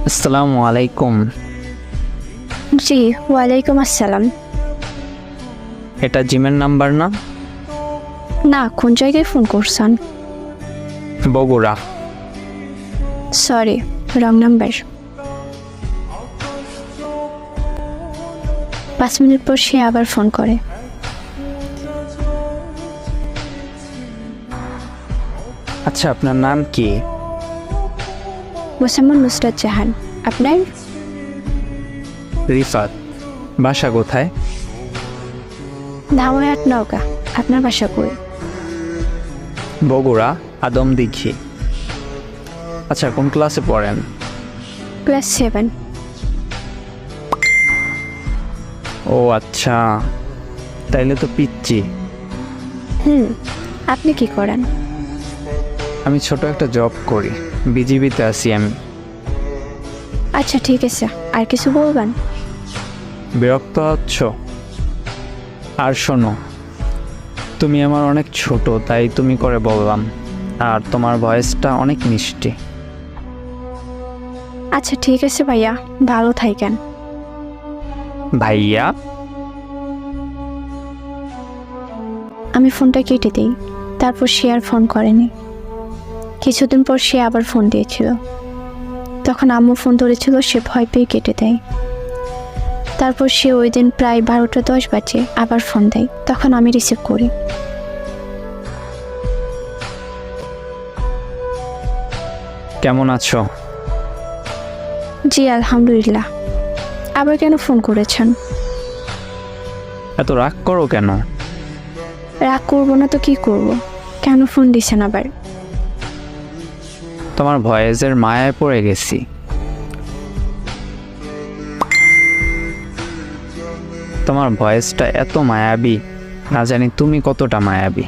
আসসালামু আলাইকুম। জি, ওয়ালাইকুম আসসালাম। এটা জিমের নাম্বার না? না, কোন জায়গায় ফোন করছেন? Bogura. Sorry, wrong number. 5 minute পর সে আবার ফোন করে। আচ্ছা, আপনার নাম কি? মোসাম্মদ নুসরাত জাহান। আপনার? রিফাত। বাসা কোথায়? ধামহাট নওগাঁ। আপনার বাসা কই? বগুড়া, আদমদীঘি। আচ্ছা, কোন ক্লাসে পড়েন? ক্লাস 7। ও আচ্ছা, তাইলে তো পিচ্ছি। আপনি কি করেন? আমি ছোট একটা জব করি, বিজিবিতে আছি আমি। আচ্ছা ঠিক আছে, আর কিছু বলবেন? বিরক্ত হচ্ছ? আর শোনো, তুমি আমার অনেক ছোট, তাই তুমি করে বললাম। আর তোমার ভয়েসটা অনেক মিষ্টি। আচ্ছা ঠিক আছে ভাইয়া, ভালো থাকেন। ভাইয়া? আমি ফোনটা কেটে দিই, তারপর সে আর ফোন করেনি। কিছুদিন পর সে আবার ফোন দিয়েছিল। তখন আম্মু ফোন ধরেছিল, সে ভয় পেয়ে কেটে দেয়। তারপর সে ওই দিন প্রায় 12টা 10 বাজে আবার ফোন দেয়, তখন আমি রিসিভ করি। কেমন আছো? জি আলহামদুলিল্লাহ। আবার কেন ফোন করেছেন? এত রাগ করো কেন? রাগ করবো না তো কি করব? কেন ফোন দিছেন আবার? তোমার ভয়েসের মায়ায় পড়ে গেছি। তোমার ভয়েসটা এত মায়াবী, না জানি তুমি কতটা মায়াবী।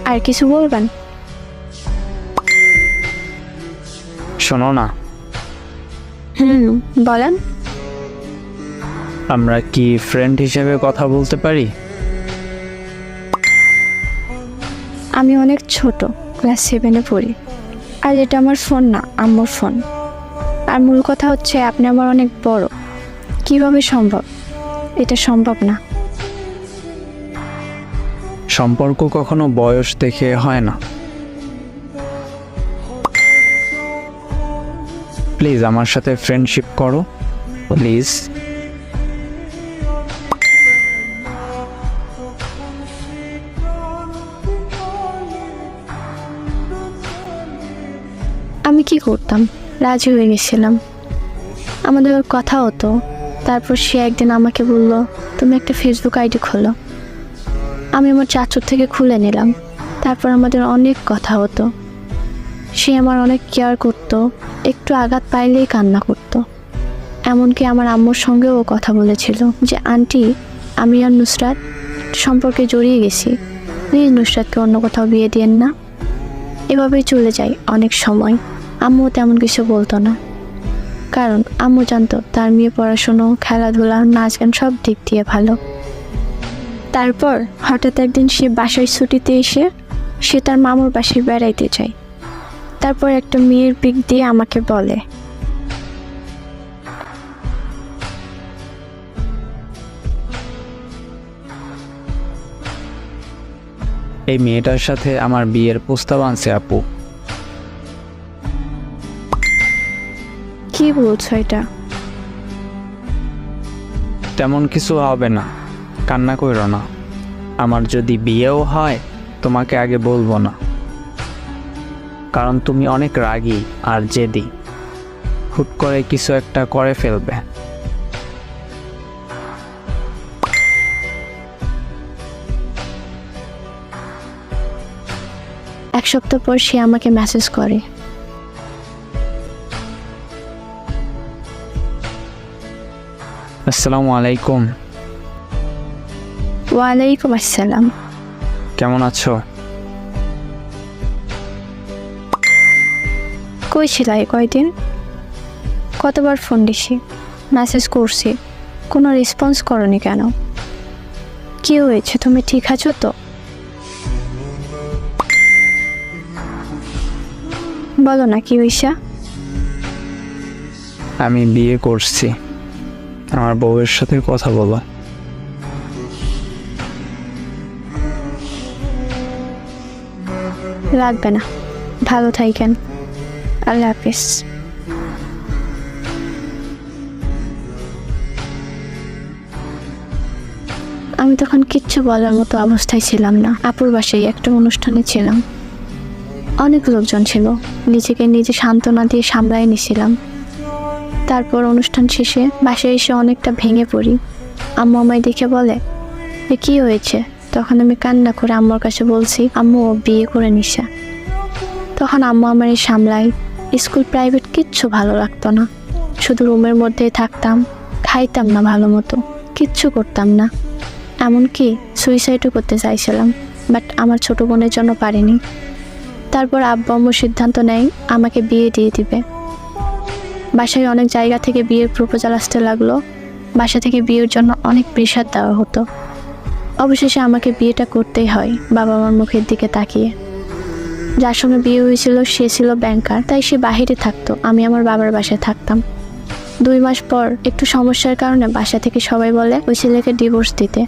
আর কিছু বলবেন? শোনো না, বলেন। আমরা কি ফ্রেন্ড হিসেবে কথা বলতে পারি? আমি অনেক ছোট, ক্লাস 7-এ পড়ি। আর এটা আমার ফোন না, আম্মুর ফোন। আর মূল কথা হচ্ছে আপনি আমার অনেক বড়। কিভাবে সম্ভব? এটা সম্ভব না। সম্পর্ক কখনো বয়স দেখে হয় না। প্লিজ আমার সাথে ফ্রেন্ডশিপ করো, প্লিজ। আমি কি করতাম? রাজি হয়ে গেছিলাম। আমাদের কথা হতো। তারপর সে একদিন আমাকে বলল, তুমি একটা ফেসবুক আইডি খোলো। আমি আমার চাচুর থেকে খুলে নিলাম। তারপর আমাদের অনেক কথা হতো। সে আমার অনেক কেয়ার করতো, একটু আঘাত পাইলেই কান্না করতো। এমনকি আমার আম্মুর সঙ্গেও ও কথা বলেছিল যে আন্টি, আমি আর নুসরাত সম্পর্কে জড়িয়ে গেছি, প্লিজ নুসরাতকে অন্য কোথাও বিয়ে দিয়েন না। এভাবেই চলে যায় অনেক সময়। আম্মু তেমন কিছু বলতো না, কারণ আম্মু জানতো তার মেয়ে পড়াশুনো, খেলাধুলা, নাচ গান সব দিক দিয়ে ভালো। তারপর হঠাৎ একদিন সে বাসায় ছুটিতে এসে সে তার মামুর বাসায় বেড়াইতে যায়। তারপর একটা মেয়ের পিক দিয়ে আমাকে বলে, এই মেয়েটার সাথে আমার বিয়ের প্রস্তাব আনছে আপু। কি বলছো এটা? তেমন কিছু হবে না, কান্না করো না। আমার যদি বিয়েও হয়, তোমাকে আগে বলবো না, কারণ তুমি অনেক রাগী আর জেদি। হুট করে কিছু একটা করে ফেলবে। এক সপ্তাহ পর সে আমাকে মেসেজ করে, আসসালামু আলাইকুম। ওয়ালাইকুম আসসালাম। কেমন আছো? কই ছিলা এই কয়দিন? কতবার ফোন দিছি, মেসেজ করছি, কোনো রেসপন্স করনি কেন? কি হয়েছে, তুমি ঠিক আছো তো? বলো না কি হইসা? আমি বিয়ে করছি, আমার বউয়ের সাথে কথা বলো। লাগবে না, ভালো থাকেন, আল্লাহ হাফিজ। আমি তখন কিচ্ছু বলার মতো অবস্থায় ছিলাম না। আপুর বাসায় একটা অনুষ্ঠানে ছিলাম, অনেক লোকজন ছিল, নিজেকে নিজে সান্ত্বনা দিয়ে সামলায় নিছিলাম। তারপর অনুষ্ঠান শেষে বাসায় এসে অনেকটা ভেঙে পড়ি। আম্মু আমায় দেখে বলে, এ কি হয়েছে? তখন আমি কান্না করে আম্মুর কাছে বলছি, আম্মু ও বিয়ে করে নিশা। তখন আম্মু আমার সামলাই। স্কুল প্রাইভেট কিচ্ছু ভালো লাগতো না, শুধু রুমের মধ্যেই থাকতাম, খাইতাম না ভালো মতো, কিচ্ছু করতাম না, এমনকি সুইসাইডও করতে চাইছিলাম, বাট আমার ছোট বোনের জন্য পারিনি। তারপর আব্বু আম্মু সিদ্ধান্ত নেয় আমাকে বিয়ে দিয়ে দিবে। বাসায় অনেক জায়গা থেকে বিয়ের প্রপোজাল আসতে লাগলো, বাসা থেকে বিয়ের জন্য অনেক প্রেশার দেওয়া হতো। অবশেষে আমাকে বিয়েটা করতেই হয় বাবা মার মুখের দিকে তাকিয়ে। যার সঙ্গে বিয়ে হয়েছিল সে ছিল ব্যাংকার, তাই সে বাহিরে থাকতো, আমি আমার বাবার বাসায় থাকতাম। 2 মাস পর একটু সমস্যার কারণে বাসা থেকে সবাই বলে ওই ছেলেকে ডিভোর্স দিতে,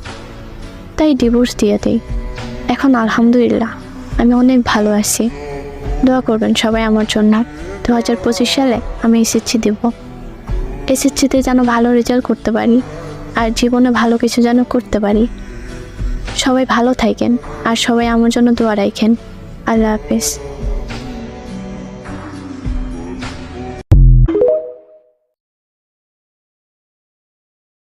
তাই ডিভোর্স দিয়ে দিই। এখন আলহামদুলিল্লাহ আমি অনেক ভালো আছি। দোয়া করবেন সবাই আমার জন্য। 2025 সালে আমি এসএসসি দেব, এসএসসিতে যেন ভালো রেজাল্ট করতে পারি আর জীবনে ভালো কিছু যেন করতে পারি। সবাই ভালো থাকেন আর সবাই আমার জন্য দোয়া রাখেন। আল্লাহ হাফেজ।